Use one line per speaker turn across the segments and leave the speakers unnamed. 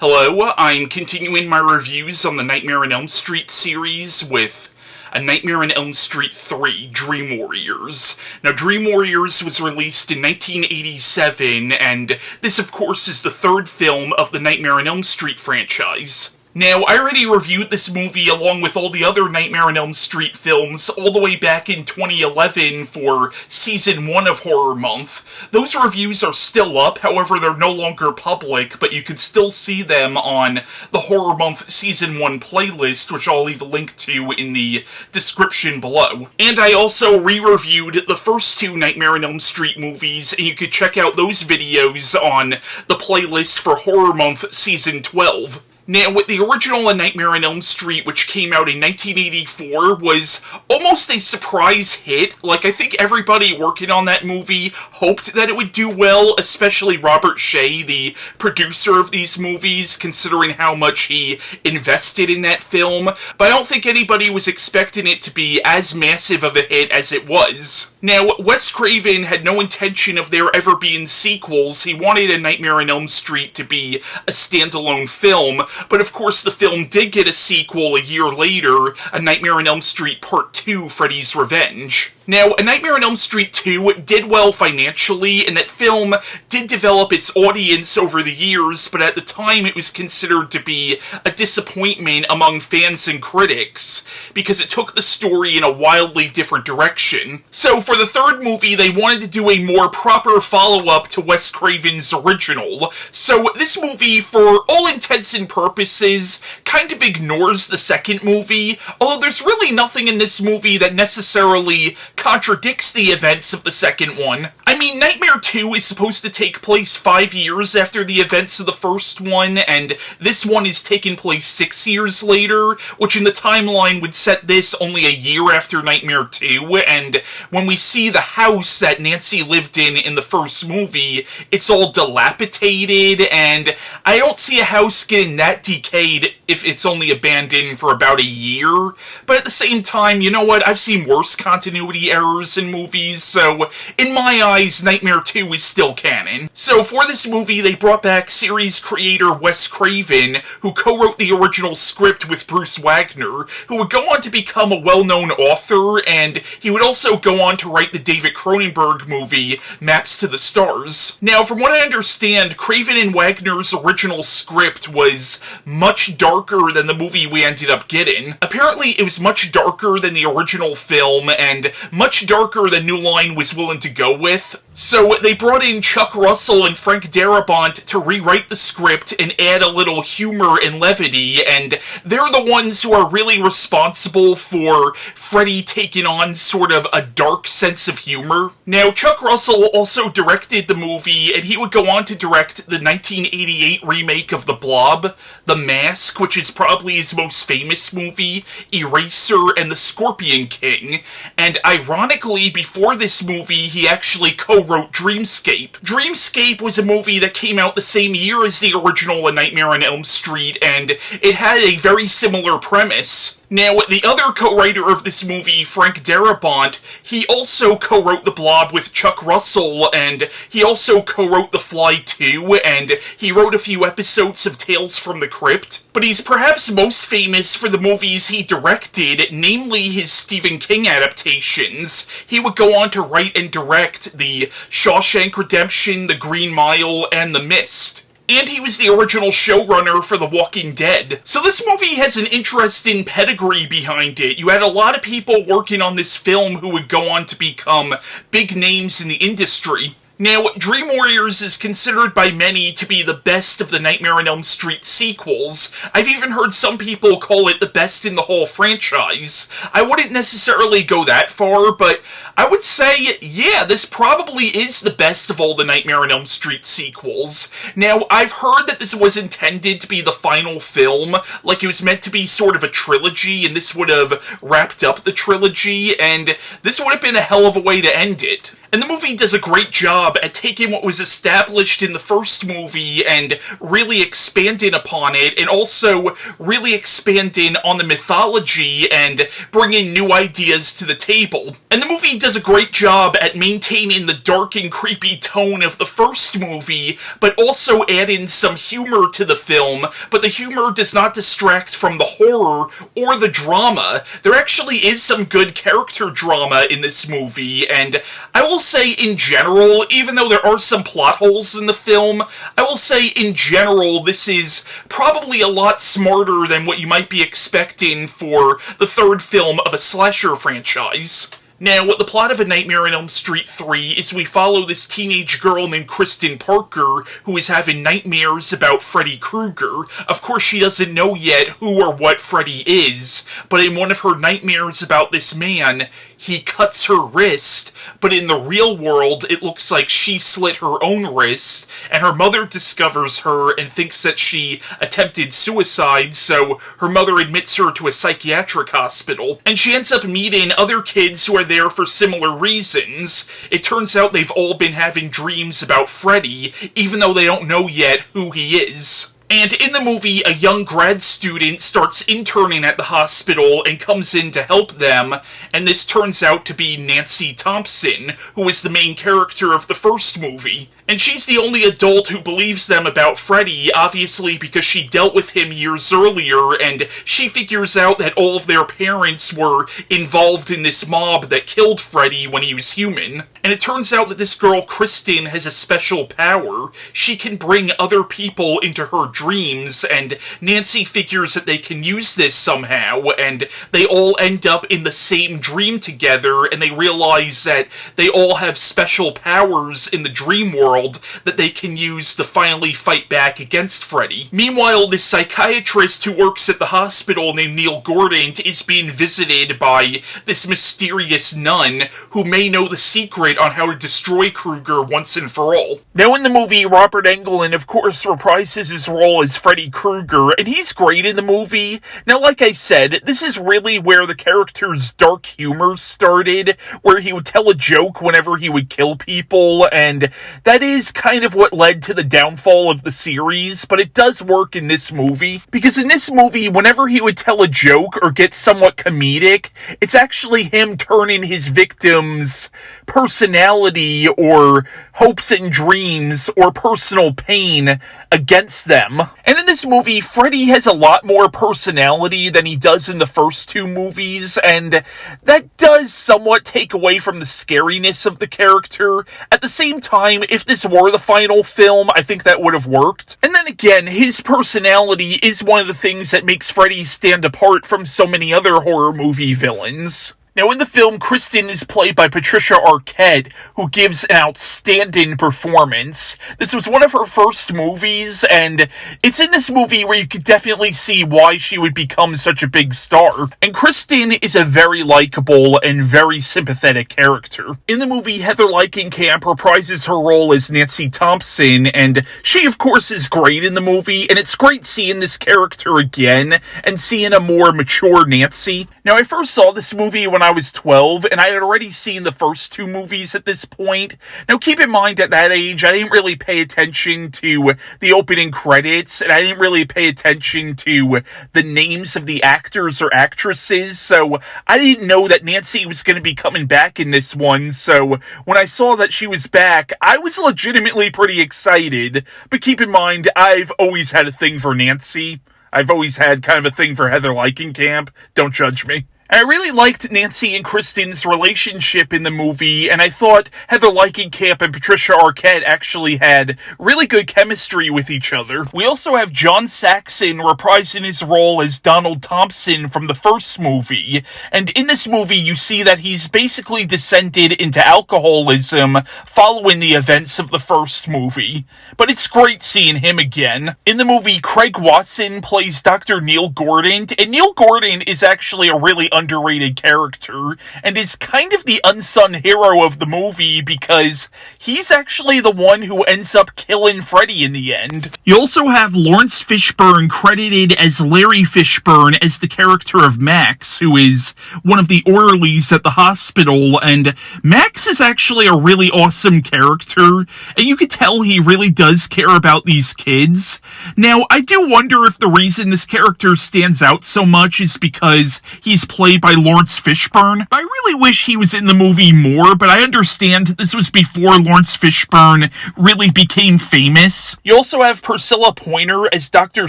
Hello, I'm continuing my reviews on the Nightmare on Elm Street series with A Nightmare on Elm Street 3, Dream Warriors. Now, Dream Warriors was released in 1987, and this, of course, is the third film of the Nightmare on Elm Street franchise. Now, I already reviewed this movie along with all the other Nightmare on Elm Street films all the way back in 2011 for Season 1 of Horror Month. Those reviews are still up, however they're no longer public, but you can still see them on the Horror Month Season 1 playlist, which I'll leave a link to in the description below. And I also re-reviewed the first two Nightmare on Elm Street movies, and you can check out those videos on the playlist for Horror Month Season 12. Now, the original A Nightmare on Elm Street, which came out in 1984, was almost a surprise hit. Like, I think everybody working on that movie hoped that it would do well, especially Robert Shea, the producer of these movies, considering how much he invested in that film. But I don't think anybody was expecting it to be as massive of a hit as it was. Now, Wes Craven had no intention of there ever being sequels. He wanted A Nightmare on Elm Street to be a standalone film, but of course the film did get a sequel a year later, A Nightmare on Elm Street Part 2, Freddy's Revenge. Now, A Nightmare on Elm Street 2 did well financially, and that film did develop its audience over the years, but at the time it was considered to be a disappointment among fans and critics, because it took the story in a wildly different direction. So for the third movie, they wanted to do a more proper follow-up to Wes Craven's original. So this movie, for all intents and purposes, kind of ignores the second movie, although there's really nothing in this movie that necessarily contradicts the events of the second one. I mean, Nightmare 2 is supposed to take place 5 years after the events of the first one, and this one is taking place 6 years later, which in the timeline would set this only a year after Nightmare 2, and when we see the house that Nancy lived in the first movie, it's all dilapidated, and I don't see a house getting that decayed if it's only abandoned for about a year. But at the same time, you know what, I've seen worse continuity errors in movies, so in my eyes, Nightmare 2 is still canon. So for this movie, they brought back series creator Wes Craven, who co-wrote the original script with Bruce Wagner, who would go on to become a well-known author, and he would also go on to write the David Cronenberg movie, Maps to the Stars. Now, from what I understand, Craven and Wagner's original script was much darker than the movie we ended up getting. Apparently, it was much darker than the original film, and much darker than New Line was willing to go with. So they brought in Chuck Russell and Frank Darabont to rewrite the script and add a little humor and levity, and they're the ones who are really responsible for Freddy taking on sort of a dark sense of humor. Now, Chuck Russell also directed the movie, and he would go on to direct the 1988 remake of The Blob, The Mask, which is probably his most famous movie, Eraser, and The Scorpion King, and ironically, before this movie, he actually co-wrote Dreamscape. Dreamscape was a movie that came out the same year as the original A Nightmare on Elm Street, and it had a very similar premise. Now, the other co-writer of this movie, Frank Darabont, he also co-wrote The Blob with Chuck Russell, and he also co-wrote The Fly 2, and he wrote a few episodes of Tales from the Crypt. But he's perhaps most famous for the movies he directed, namely his Stephen King adaptations. He would go on to write and direct The Shawshank Redemption, The Green Mile, and The Mist. And he was the original showrunner for The Walking Dead. So this movie has an interesting pedigree behind it. You had a lot of people working on this film who would go on to become big names in the industry. Now, Dream Warriors is considered by many to be the best of the Nightmare on Elm Street sequels. I've even heard some people call it the best in the whole franchise. I wouldn't necessarily go that far, but I would say, yeah, this probably is the best of all the Nightmare on Elm Street sequels. Now, I've heard that this was intended to be the final film, like it was meant to be sort of a trilogy, and this would have wrapped up the trilogy, and this would have been a hell of a way to end it. And the movie does a great job at taking what was established in the first movie and really expanding upon it, and also really expanding on the mythology and bringing new ideas to the table. And the movie does a great job at maintaining the dark and creepy tone of the first movie, but also adding some humor to the film, but the humor does not distract from the horror or the drama. There actually is some good character drama in this movie, and I will say in general, even though there are some plot holes in the film, I will say in general this is probably a lot smarter than what you might be expecting for the third film of a slasher franchise. Now, the plot of A Nightmare on Elm Street 3 is we follow this teenage girl named Kristen Parker who is having nightmares about Freddy Krueger. Of course, she doesn't know yet who or what Freddy is, but in one of her nightmares about this man, he cuts her wrist, but in the real world, it looks like she slit her own wrist, and her mother discovers her and thinks that she attempted suicide, so her mother admits her to a psychiatric hospital. And she ends up meeting other kids who are there for similar reasons. It turns out they've all been having dreams about Freddy, even though they don't know yet who he is. And in the movie, a young grad student starts interning at the hospital and comes in to help them, and this turns out to be Nancy Thompson, who is the main character of the first movie. And she's the only adult who believes them about Freddy, obviously because she dealt with him years earlier, and she figures out that all of their parents were involved in this mob that killed Freddy when he was human. And it turns out that this girl, Kristen, has a special power. She can bring other people into her dreams, and Nancy figures that they can use this somehow, and they all end up in the same dream together, and they realize that they all have special powers in the dream world that they can use to finally fight back against Freddy. Meanwhile, this psychiatrist who works at the hospital named Neil Gordon is being visited by this mysterious nun who may know the secret on how to destroy Krueger once and for all. Now in the movie, Robert Englund, of course, reprises his role as Freddy Krueger, and he's great in the movie. Now, like I said, this is really where the character's dark humor started, where he would tell a joke whenever he would kill people, and that is kind of what led to the downfall of the series, but it does work in this movie, because in this movie, whenever he would tell a joke or get somewhat comedic, it's actually him turning his victims' personality or hopes and dreams or personal pain against them. And in this movie, Freddy has a lot more personality than he does in the first two movies, and that does somewhat take away from the scariness of the character. At the same time, if this were the final film, I think that would have worked. And then again, his personality is one of the things that makes Freddy stand apart from so many other horror movie villains. Now, in the film, Kristen is played by Patricia Arquette, who gives an outstanding performance. This was one of her first movies, and it's in this movie where you could definitely see why she would become such a big star. And Kristen is a very likable and very sympathetic character. In the movie, Heather Langenkamp reprises her role as Nancy Thompson, and she, of course, is great in the movie, and it's great seeing this character again, and seeing a more mature Nancy. Now, I first saw this movie when I was 12, and I had already seen the first two movies at this point. Now, keep in mind, at that age, I didn't really pay attention to the opening credits, and I didn't really pay attention to the names of the actors or actresses, so I didn't know that Nancy was going to be coming back in this one, so when I saw that she was back, I was legitimately pretty excited. But keep in mind, I've always had a thing for Nancy. I've always had kind of a thing for Heather Langenkamp. Don't judge me. I really liked Nancy and Kristen's relationship in the movie, and I thought Heather Langenkamp and Patricia Arquette actually had really good chemistry with each other. We also have John Saxon reprising his role as Donald Thompson from the first movie, and in this movie you see that he's basically descended into alcoholism following the events of the first movie. But it's great seeing him again. In the movie, Craig Wasson plays Dr. Neil Gordon, and Neil Gordon is actually a really
underrated character, and is kind of the unsung hero of the movie because he's actually the one who ends up killing Freddy in the end.
You also have Laurence Fishburne credited as Larry Fishburne as the character of Max, who is one of the orderlies at the hospital, and Max is actually a really awesome character, and you could tell he really does care about these kids. Now, I do wonder if the reason this character stands out so much is because he's played by Laurence Fishburne. I really wish he was in the movie more, but I understand this was before Laurence Fishburne really became famous.
You also have Priscilla Pointer as Dr.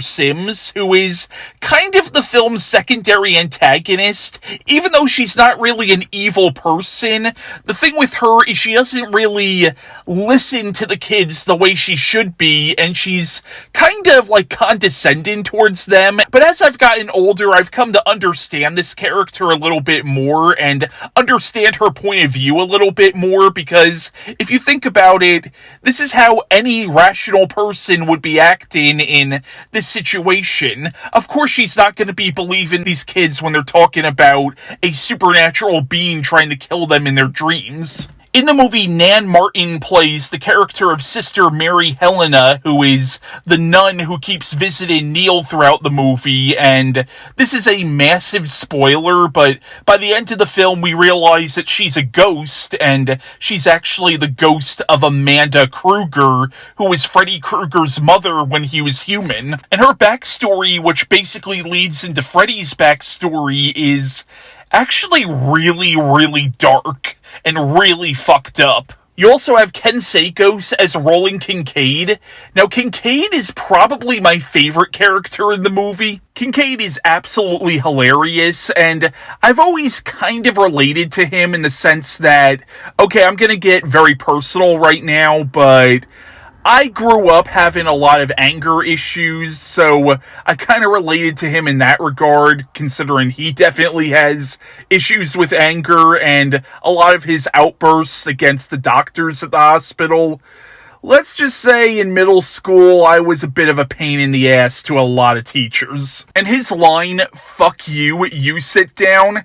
Sims, who is kind of the film's secondary antagonist. Even though she's not really an evil person, the thing with her is she doesn't really listen to the kids the way she should be, and she's kind of like condescending towards them. But as I've gotten older, I've come to understand this character a little bit more and understand her point of view a little bit more, because if you think about it, this is how any rational person would be acting in this situation. Of course, she's not going to be believing these kids when they're talking about a supernatural being trying to kill them in their dreams. In the movie, Nan Martin plays the character of Sister Mary Helena, who is the nun who keeps visiting Neil throughout the movie, and this is a massive spoiler, but by the end of the film we realize that she's a ghost, and she's actually the ghost of Amanda Kruger, who was Freddy Krueger's mother when he was human. And her backstory, which basically leads into Freddy's backstory, is actually really, really dark and really fucked up. You also have Ken Sagoes as Roland Kincaid. Now, Kincaid is probably my favorite character in the movie. Kincaid is absolutely hilarious, and I've always kind of related to him in the sense that, okay, I'm gonna get very personal right now, but I grew up having a lot of anger issues, so I kind of related to him in that regard, considering he definitely has issues with anger, and a lot of his outbursts against the doctors at the hospital. Let's just say in middle school, I was a bit of a pain in the ass to a lot of teachers. And his line, "Fuck you, you sit down,"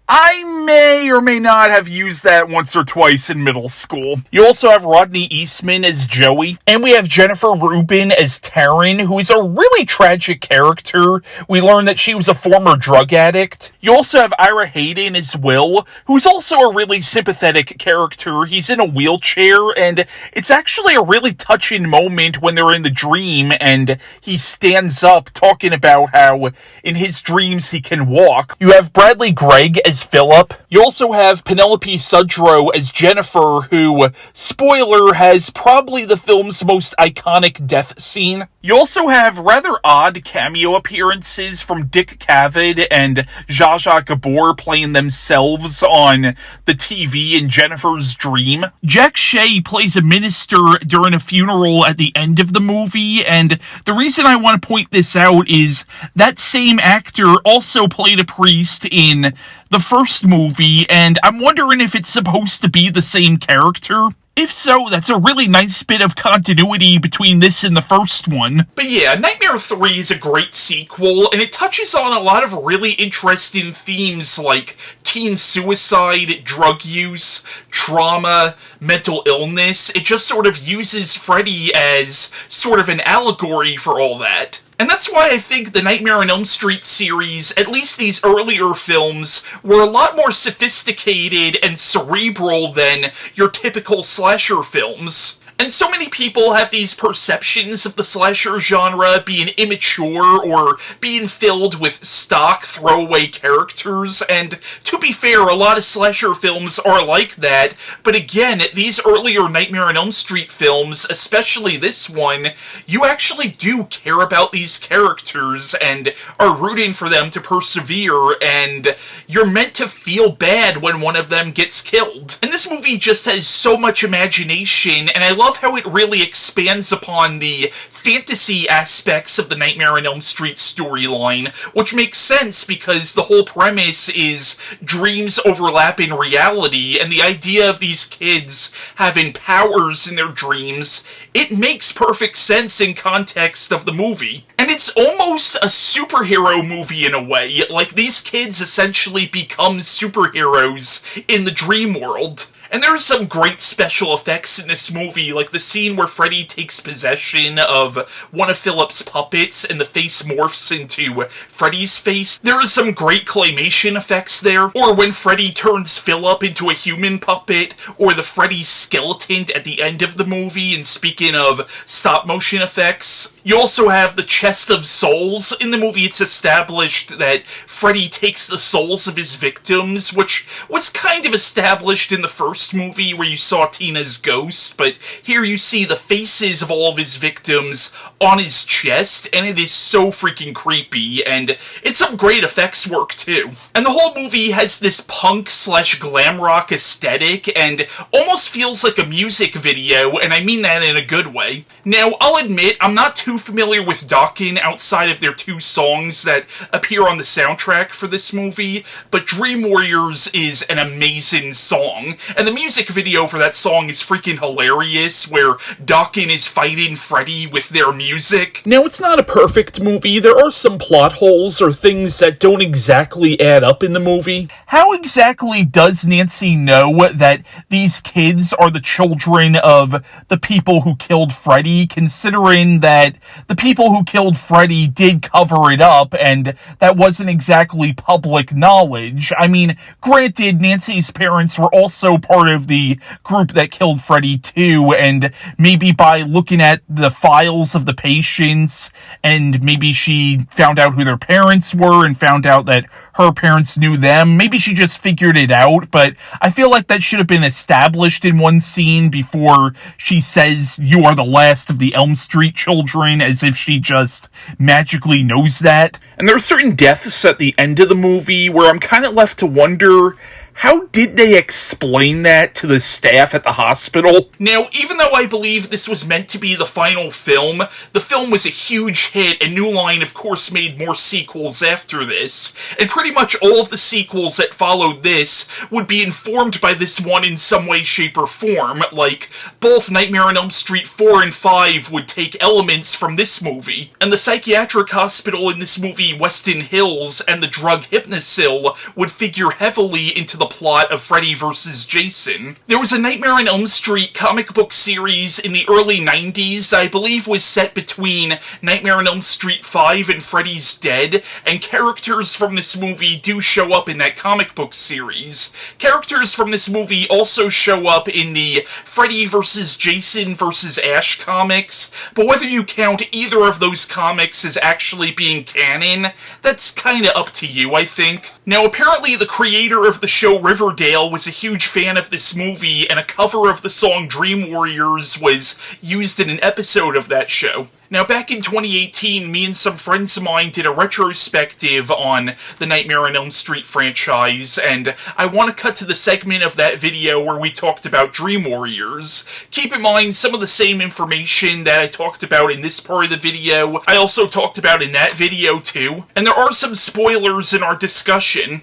I may or may not have used that once or twice in middle school. You also have Rodney Eastman as Joey, and we have Jennifer Rubin as Taryn, who is a really tragic character. We learn that she was a former drug addict. You also have Ira Heiden as Will, who's also a really sympathetic character. He's in a wheelchair, and it's actually a really touching moment when they're in the dream, and he stands up talking about how in his dreams he can walk. You have Bradley Gregg as Philip. You also have Penelope Sudrow as Jennifer, who, spoiler, has probably the film's most iconic death scene. You also have rather odd cameo appearances from Dick Cavett and Zsa Zsa Gabor playing themselves on the TV in Jennifer's dream. Jack Shea plays a minister during a funeral at the end of the movie, and the reason I want to point this out is that same actor also played a priest in the first movie, and I'm wondering if it's supposed to be the same character. If so, that's a really nice bit of continuity between this and the first one. But yeah, Nightmare 3 is a great sequel, and it touches on a lot of really interesting themes like teen suicide, drug use, trauma, mental illness. It just sort of uses Freddy as sort of an allegory for all that. And that's why I think the Nightmare on Elm Street series, at least these earlier films, were a lot more sophisticated and cerebral than your typical slasher films. And so many people have these perceptions of the slasher genre being immature or being filled with stock throwaway characters, and to be fair, a lot of slasher films are like that, but again, these earlier Nightmare on Elm Street films, especially this one, you actually do care about these characters and are rooting for them to persevere, and you're meant to feel bad when one of them gets killed. And this movie just has so much imagination, and I love how it really expands upon the fantasy aspects of the Nightmare on Elm Street storyline, which makes sense because the whole premise is dreams overlapping reality, and the idea of these kids having powers in their dreams, it makes perfect sense in context of the movie.
And it's almost a superhero movie in a way. Like, these kids essentially become superheroes in the dream world. And there are some great special effects in this movie, like the scene where Freddy takes possession of one of Philip's puppets and the face morphs into Freddy's face. There are some great claymation effects there, or when Freddy turns Philip into a human puppet, or the Freddy skeleton at the end of the movie, and speaking of stop-motion effects. You also have the chest of souls. In the movie, it's established that Freddy takes the souls of his victims, which was kind of established in the first movie where you saw Tina's ghost, but here you see the faces of all of his victims on his chest, and it is so freaking creepy, and it's some great effects work too. And the whole movie has this punk/glam rock aesthetic, and almost feels like a music video, and I mean that in a good way. Now, I'll admit, I'm not too familiar with Dokken outside of their 2 songs that appear on the soundtrack for this movie, but Dream Warriors is an amazing song, and the music video for that song is freaking hilarious, where Dokken is fighting Freddy with their music.
Now, it's not a perfect movie. There are some plot holes or things that don't exactly add up in the movie. How exactly does Nancy know that these kids are the children of the people who killed Freddy, considering that the people who killed Freddy did cover it up, and that wasn't exactly public knowledge? I mean, granted, Nancy's parents were also part of the group that killed Freddy too, and maybe by looking at the files of the patients, and maybe she found out who their parents were and found out that her parents knew them. Maybe she just figured it out, but I feel like that should have been established in one scene before she says, "You are the last of the Elm Street children," as if she just magically knows that. And there are certain deaths at the end of the movie where I'm kind of left to wonder, how did they explain that to the staff at the hospital?
Now, even though I believe this was meant to be the final film, the film was a huge hit, and New Line, of course, made more sequels after this. And pretty much all of the sequels that followed this would be informed by this one in some way, shape, or form. Like, both Nightmare on Elm Street 4 and 5 would take elements from this movie. And the psychiatric hospital in this movie, Weston Hills, and the drug Hypnosil would figure heavily into the plot of Freddy vs. Jason. There was a Nightmare on Elm Street comic book series in the early 90s, I believe was set between Nightmare on Elm Street 5 and Freddy's Dead, and characters from this movie do show up in that comic book series. Characters from this movie also show up in the Freddy vs. Jason vs. Ash comics, but whether you count either of those comics as actually being canon, that's kinda up to you, I think. Now, apparently the creator of the show Riverdale was a huge fan of this movie, and a cover of the song Dream Warriors was used in an episode of that show. Now, back in 2018, me and some friends of mine did a retrospective on the Nightmare on Elm Street franchise, and I want to cut to the segment of that video where we talked about Dream Warriors. Keep in mind, some of the same information that I talked about in this part of the video, I also talked about in that video too, and there are some spoilers in our discussion.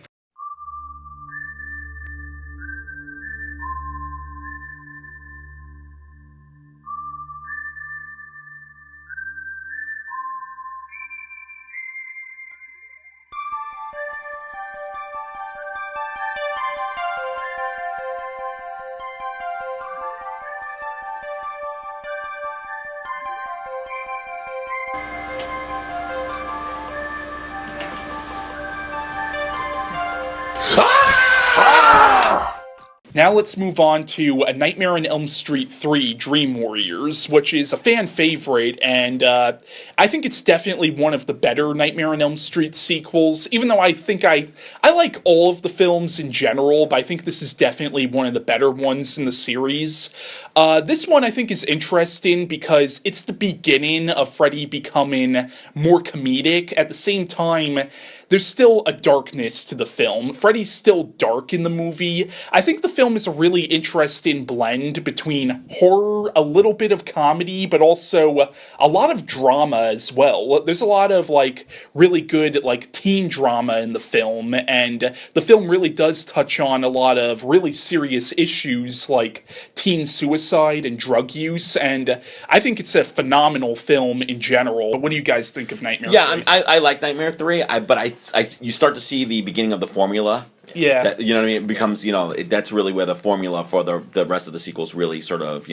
Now let's move on to A Nightmare on Elm Street 3, Dream Warriors, which is a fan favorite, and I think it's definitely one of the better Nightmare on Elm Street sequels, even though I think I like all of the films in general, but I think this is definitely one of the better ones in the series. This one I think is interesting because it's the beginning of Freddy becoming more comedic. At the same time, there's still a darkness to the film. Freddy's still dark in the movie. I think the film
film is a really interesting blend between horror, a little bit of comedy, but also a lot of drama as well. There's a lot of, like, really good, like, teen drama in the film, and the film really does touch on a lot of really serious issues like teen suicide and drug use, and I think it's a phenomenal film in general. What do you guys think of Nightmare 3?
Yeah, I like Nightmare 3, but you start to see the beginning of the formula.
Yeah.
That, you know what I mean? It becomes, that's really where the formula for the rest of the sequels really sort of,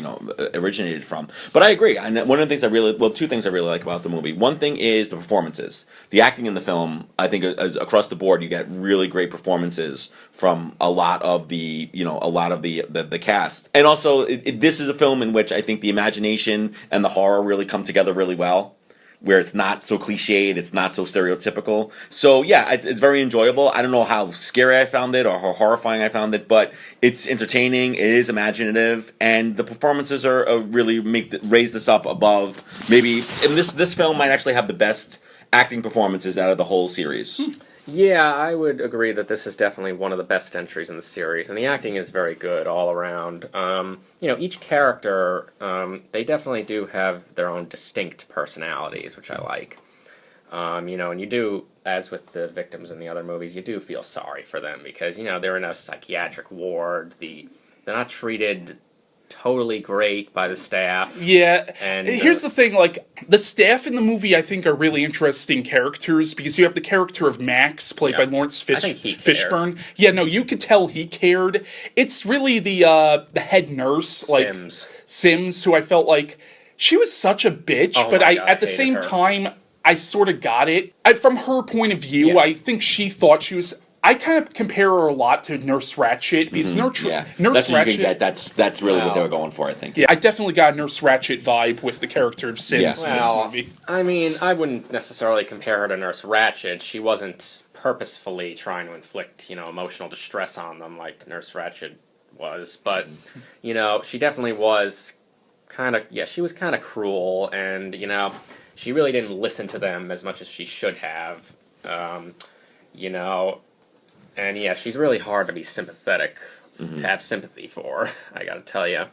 originated from. But I agree. And one of the things two things I really like about the movie. One thing is the performances. The acting in the film, I think, across the board, you get really great performances from a lot of the cast. And also, this is a film in which I think the imagination and the horror really come together really well, where it's not so cliched, it's not so stereotypical. So yeah, it's very enjoyable. I don't know how scary I found it or how horrifying I found it, but it's entertaining, it is imaginative, and the performances are really raise this up above maybe. And this film might actually have the best acting performances out of the whole series.
Yeah, I would agree that this is definitely one of the best entries in the series, and the acting is very good all around. Each character, they definitely do have their own distinct personalities, which I like. And you do, as with the victims in the other movies, you do feel sorry for them because, they're in a psychiatric ward. They're not treated totally great by the staff.
Yeah,
and
here's the thing, like, the staff in the movie, I think, are really interesting characters, because you have the character of Max, played by Laurence Fishburne. Yeah, no, you could tell he cared. It's really the head nurse, like, Sims, who I felt like, she was such a bitch, but at the same time, I sort of got it. From her point of view, I think she thought she was... I kind of compare her a lot to Nurse Ratched, because Nurse
that's
Ratched...
what you can get. That's really what they were going for, I think.
Yeah, I definitely got a Nurse Ratched vibe with the character of Sims in this movie.
I mean, I wouldn't necessarily compare her to Nurse Ratched. She wasn't purposefully trying to inflict, emotional distress on them like Nurse Ratched was. But, she definitely was she was kind of cruel, and, she really didn't listen to them as much as she should have. And yeah, she's really hard to be sympathetic, to have sympathy for, I gotta tell you.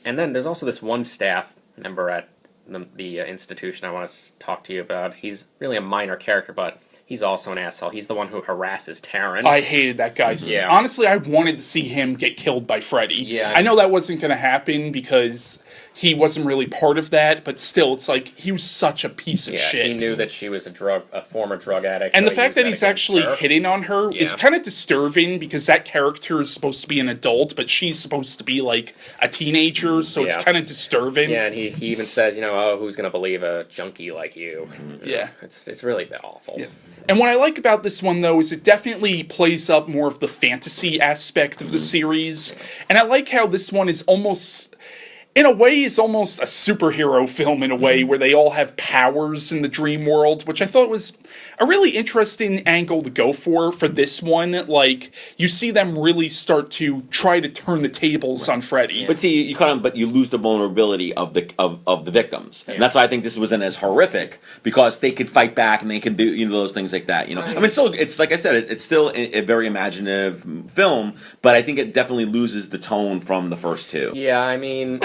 And then there's also this one staff member at the institution I want to talk to you about. He's really a minor character, but he's also an asshole. He's the one who harasses Taryn.
I hated that guy.
Yeah.
Honestly, I wanted to see him get killed by Freddy.
Yeah.
I know that wasn't going to happen because he wasn't really part of that, but still, it's like, he was such a piece of shit.
He knew that she was a former drug addict.
And the fact that he's actually hitting on her is kind of disturbing, because that character is supposed to be an adult, but she's supposed to be, like, a teenager, so it's kind of disturbing.
Yeah, and he even says, who's going to believe a junkie like you?
Yeah.
It's really awful. Yeah.
And what I like about this one, though, is it definitely plays up more of the fantasy aspect of the series. And I like how this one is almost... in a way, is almost a superhero film in a way, where they all have powers in the dream world, which I thought was a really interesting angle to go for this one. Like, you see them really start to try to turn the tables on Freddy.
But see, you lose the vulnerability of the victims. Yeah. And that's why I think this wasn't as horrific, because they could fight back and they can do those things like that. Right. I mean, so it's like I said, it's still a very imaginative film, but I think it definitely loses the tone from the first two.
Yeah, I mean,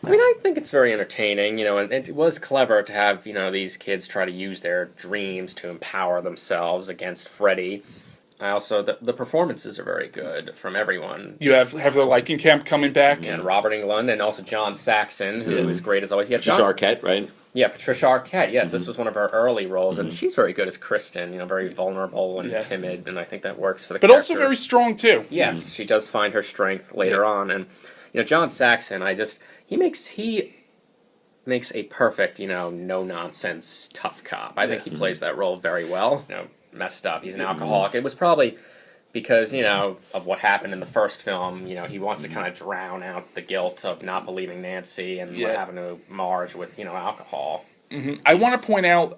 I think it's very entertaining, and it was clever to have, these kids try to use their dreams to empower themselves against Freddy. The performances are very good from everyone.
You have the Langenkamp coming back.
And Robert Englund, and also John Saxon, who is great as always. Yeah,
Patricia Arquette, right?
Yeah, Patricia Arquette, yes, this was one of her early roles, and she's very good as Kristen, very vulnerable and timid, and I think that works for the character.
But also very strong, too.
Yes, she does find her strength later on, and, John Saxon, he makes a perfect, no-nonsense tough cop. I think he plays that role very well. Messed up. He's an alcoholic. It was probably because, of what happened in the first film. He wants to kind of drown out the guilt of not believing Nancy and having to marge with, alcohol.
I want to point out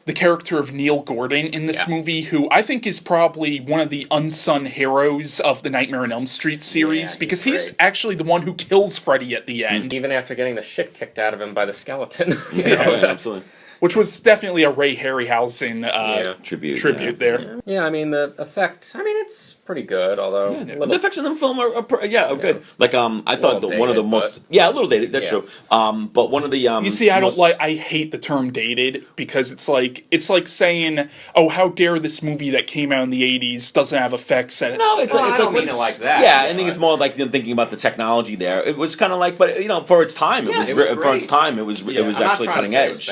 the character of Neil Gordon in this movie, who I think is probably one of the unsung heroes of the Nightmare on Elm Street series, because he's actually the one who kills Freddy at the end.
Even after getting the shit kicked out of him by the skeleton.
Absolutely.
which was definitely a Ray Harryhausen tribute there.
Yeah, I mean, the effect, I mean, it's pretty good, although...
The effects in the film are good. Like, I thought one of the
dated,
most... Yeah, a little dated, that's true. But one of the...
You see, I hate the term dated, because it's like saying, oh, how dare this movie that came out in the 80s doesn't have effects in it.
No, it's
I don't mean it like that.
Yeah, I think it's more like thinking about the technology there. It was kind of like, but for its time, it was for its time, it was actually cutting edge.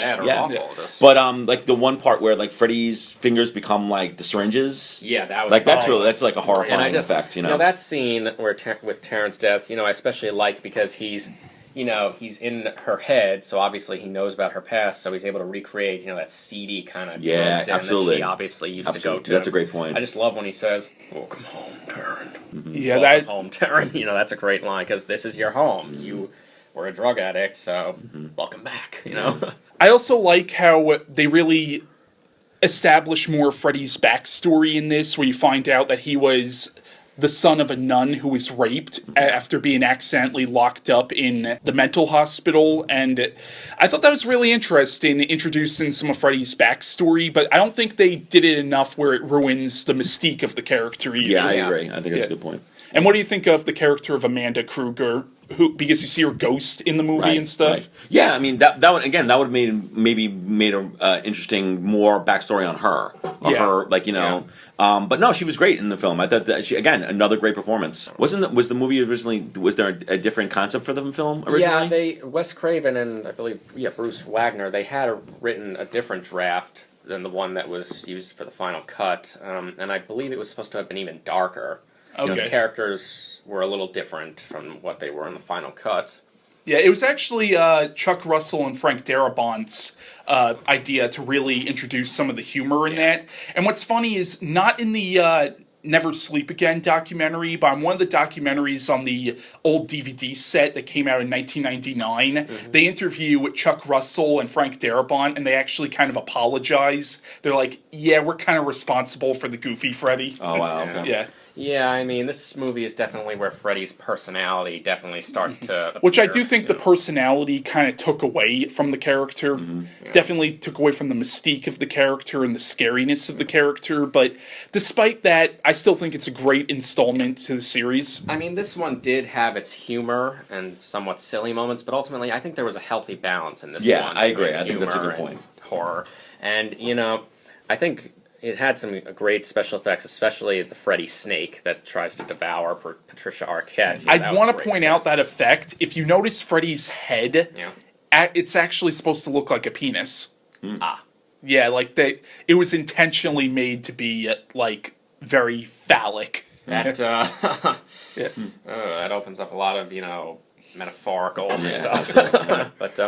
But like the one part where like Freddy's fingers become like the syringes.
Yeah, that was
like that's like a horrifying effect.
That scene where with Terrence's death, I especially like because he's in her head, so obviously he knows about her past, so he's able to recreate, that seedy kind of
absolutely.
that she obviously used to go to.
That's a great point.
I just love when he says, "Welcome home, Terrence."
Mm-hmm.
Yeah,
Welcome home, Terrence. That's a great line because this is your home. You were a drug addict, so welcome back.
I also like how they really establish more Freddy's backstory in this, where you find out that he was the son of a nun who was raped after being accidentally locked up in the mental hospital, and I thought that was really interesting, introducing some of Freddy's backstory, but I don't think they did it enough where it ruins the mystique of the character either.
Yeah, I agree. I think that's a good point.
And what do you think of the character of Amanda Kruger, because you see her ghost in the movie and stuff?
Right. Yeah, I mean that would have made a interesting more backstory on her. But no, she was great in the film. I thought that another great performance. Was the movie originally? Was there a different concept for the film originally?
Yeah, Wes Craven and I believe Bruce Wagner, they had written a different draft than the one that was used for the final cut, and I believe it was supposed to have been even darker.
Okay.
The characters were a little different from what they were in the final cut.
Yeah, it was actually Chuck Russell and Frank Darabont's idea to really introduce some of the humor in that. And what's funny is not in the Never Sleep Again documentary, but on one of the documentaries on the old DVD set that came out in 1999, they interview Chuck Russell and Frank Darabont, and they actually kind of apologize. They're like, yeah, we're kind of responsible for the goofy Freddy.
Oh, wow. Okay.
Yeah.
Yeah, I mean, this movie is definitely where Freddy's personality definitely starts to appear,
which I do think the personality kind of took away from the character. Definitely took away from the mystique of the character and the scariness of the character, but despite that, I still think it's a great installment to the series.
I mean, this one did have its humor and somewhat silly moments, but ultimately I think there was a healthy balance in this one.
Yeah, I agree. I think that's a good point.
Horror. And, I think it had some great special effects, especially the Freddy snake that tries to devour Patricia Arquette.
I want to point out that effect. If you notice Freddy's head, it's actually supposed to look like a penis. Yeah, like it was intentionally made to be like very phallic.
That that opens up a lot of metaphorical stuff. But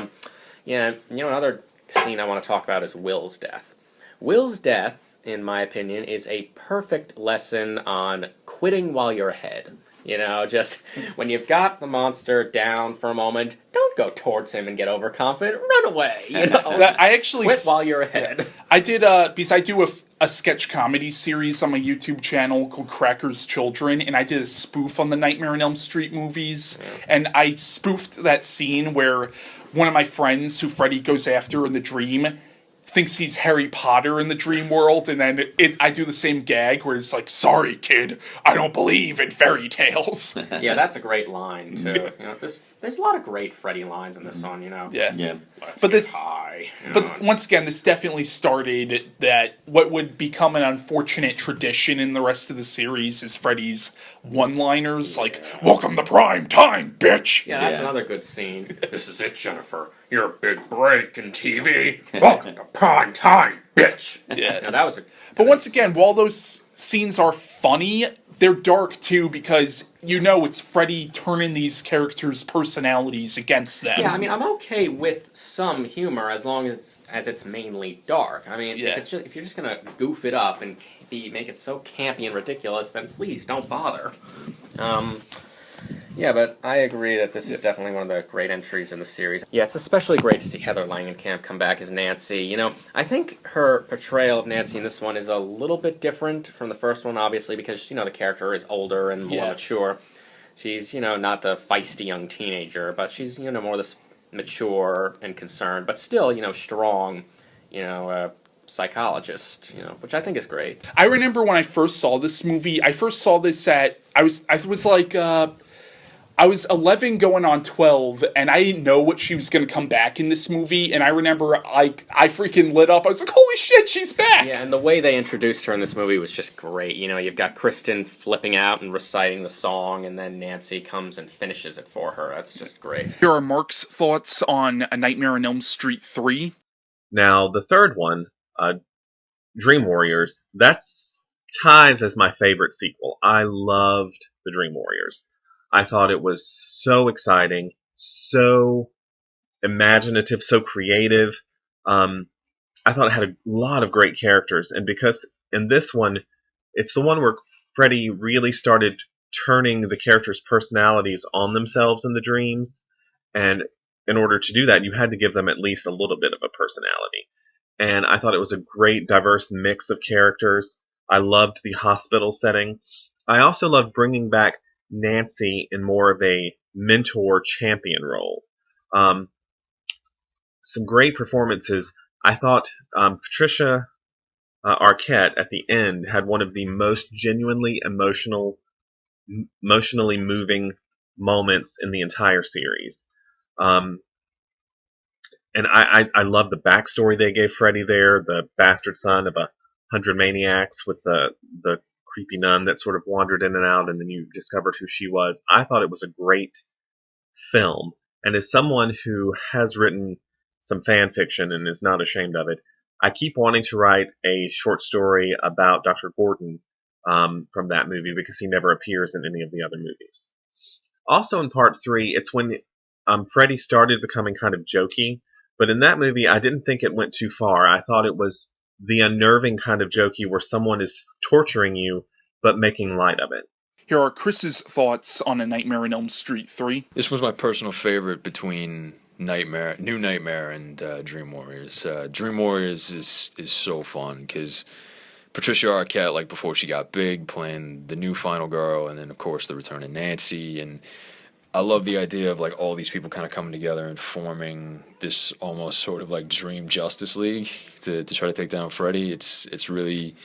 another scene I want to talk about is Will's death. Will's death, in my opinion, is a perfect lesson on quitting while you're ahead. Just when you've got the monster down for a moment, don't go towards him and get overconfident. Run away.
I actually
quit while you're ahead.
I did because I do a sketch comedy series on my YouTube channel called Cracker's Children, and I did a spoof on the Nightmare on Elm Street movies, and I spoofed that scene where one of my friends who Freddy goes after in the dream thinks he's Harry Potter in the dream world, and then I do the same gag where it's like, sorry, kid, I don't believe in fairy tales.
Yeah, that's a great line, too. There's a lot of great Freddy lines in this one,
Yeah. But once again, this definitely started that what would become an unfortunate tradition in the rest of the series is Freddy's one-liners, like, welcome to prime time, bitch!
Yeah, that's another good scene. This is it, Jennifer. Your big break in TV. Welcome to prime time, bitch!
Yeah.
That was
But once again, while those scenes are funny, they're dark too, because it's Freddy turning these characters' personalities against them.
Yeah, I mean, I'm okay with some humor as long as it's mainly dark. I mean, if you're just gonna goof it up and make it so campy and ridiculous, then please don't bother. Yeah, but I agree that this is definitely one of the great entries in the series. Yeah, it's especially great to see Heather Langenkamp come back as Nancy. I think her portrayal of Nancy in this one is a little bit different from the first one, obviously, because, the character is older and more mature. She's, not the feisty young teenager, but she's, more this mature and concerned, but still, strong psychologist, which I think is great.
I remember when I first saw this movie, I was 11 going on 12, and I didn't know what she was going to come back in this movie, and I remember I freaking lit up. I was like, holy shit, she's back!
Yeah, and the way they introduced her in this movie was just great. You've got Kristen flipping out and reciting the song, and then Nancy comes and finishes it for her. That's just great.
Here are Mark's thoughts on A Nightmare on Elm Street 3.
Now, the third one, Dream Warriors, that's ties as my favorite sequel. I loved the Dream Warriors. I thought it was so exciting, so imaginative, so creative. I thought it had a lot of great characters, and because in this one, it's the one where Freddy really started turning the characters' personalities on themselves in the dreams, and in order to do that, you had to give them at least a little bit of a personality. And I thought it was a great, diverse mix of characters. I loved the hospital setting. I also loved bringing back Nancy in more of a mentor champion role. Some great performances. I thought Patricia Arquette at the end had one of the most genuinely emotionally moving moments in the entire series. And I love the backstory they gave Freddy there, the bastard son of 100 maniacs with the creepy nun that sort of wandered in and out, and then you discovered who she was. I thought it was a great film, and as someone who has written some fan fiction and is not ashamed of it, I keep wanting to write a short story about Dr. Gordon from that movie, because he never appears in any of the other movies. Also in part 3, it's when Freddy started becoming kind of jokey, but in that movie I didn't think it went too far. I thought it was the unnerving kind of jokey where someone is torturing you but making light of it.
Here are Chris's thoughts on A Nightmare on Elm Street 3.
This was my personal favorite between New Nightmare and Dream Warriors. Dream Warriors is so fun because Patricia Arquette, like before she got big, playing the new final girl, and then of course the return of Nancy, and I love the idea of like all these people kind of coming together and forming this almost sort of like dream Justice League to try to take down Freddy. It's really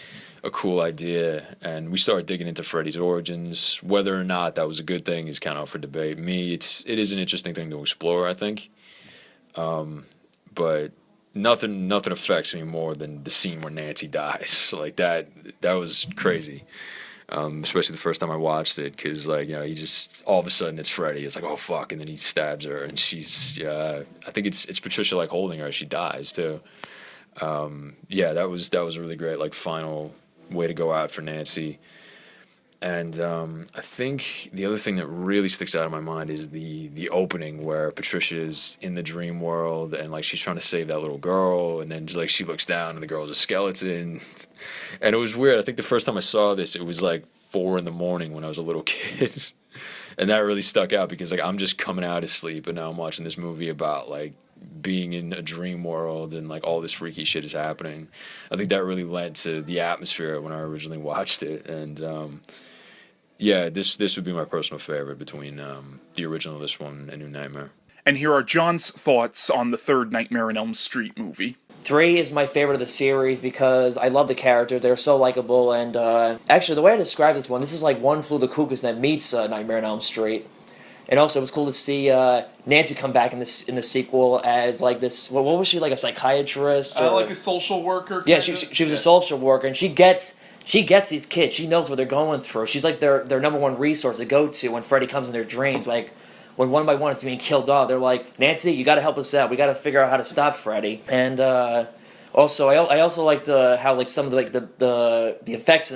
a cool idea, and we started digging into Freddy's origins. Whether or not that was a good thing is kind of up for debate. It is an interesting thing to explore, I think. But nothing affects me more than the scene where Nancy dies. Like that was crazy. Especially the first time I watched it, because he just all of a sudden it's Freddy. It's like, oh fuck, and then he stabs her, and she's I think it's Patricia like holding her as she dies too. That was a really great final way to go out for Nancy. And I think the other thing that really sticks out in my mind is the opening where Patricia is in the dream world and she's trying to save that little girl, and then she looks down and the girl's a skeleton. And it was weird. I think the first time I saw this, it was 4 a.m. when I was a little kid. And that really stuck out because I'm just coming out of sleep, and now I'm watching this movie about being in a dream world and all this freaky shit is happening. I think that really led to the atmosphere when I originally watched it. And this would be my personal favorite between the original, this one, and New Nightmare.
And here are John's thoughts on the third Nightmare on Elm Street movie.
3 is my favorite of the series because I love the characters. They're so likable, and actually, the way I describe this one, this is like One Flew the Cuckoo's Nest meets Nightmare on Elm Street. And also, it was cool to see Nancy come back in the sequel as this. What was she, a psychiatrist? Or
a social worker?
Yeah, she was a social worker, and she gets these kids. She knows what they're going through. She's their number one resource to go to when Freddy comes in their dreams. When one by one is being killed off, they're like, Nancy, you got to help us out. We got to figure out how to stop Freddy. And also, I also liked how some of the effects.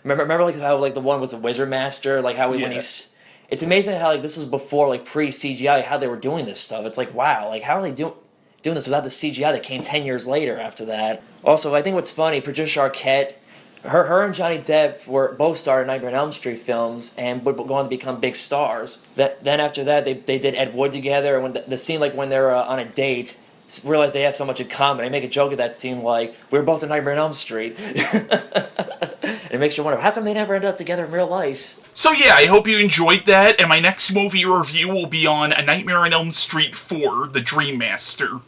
Remember how the one was a wizard master, when he's. It's amazing how this was before pre CGI how they were doing this stuff. It's wow, how are they doing this without the CGI that came 10 years later after that? Also, I think what's funny, Patricia Arquette. Her and Johnny Depp were both starred in Nightmare on Elm Street films and would go on to become big stars. Then after that, they did Ed Wood together, and when the scene when they're on a date, realize they have so much in common. I make a joke of that scene we were both in Nightmare on Elm Street. And it makes you wonder, how come they never ended up together in real life?
So yeah, I hope you enjoyed that, and my next movie review will be on A Nightmare on Elm Street 4, The Dream Master.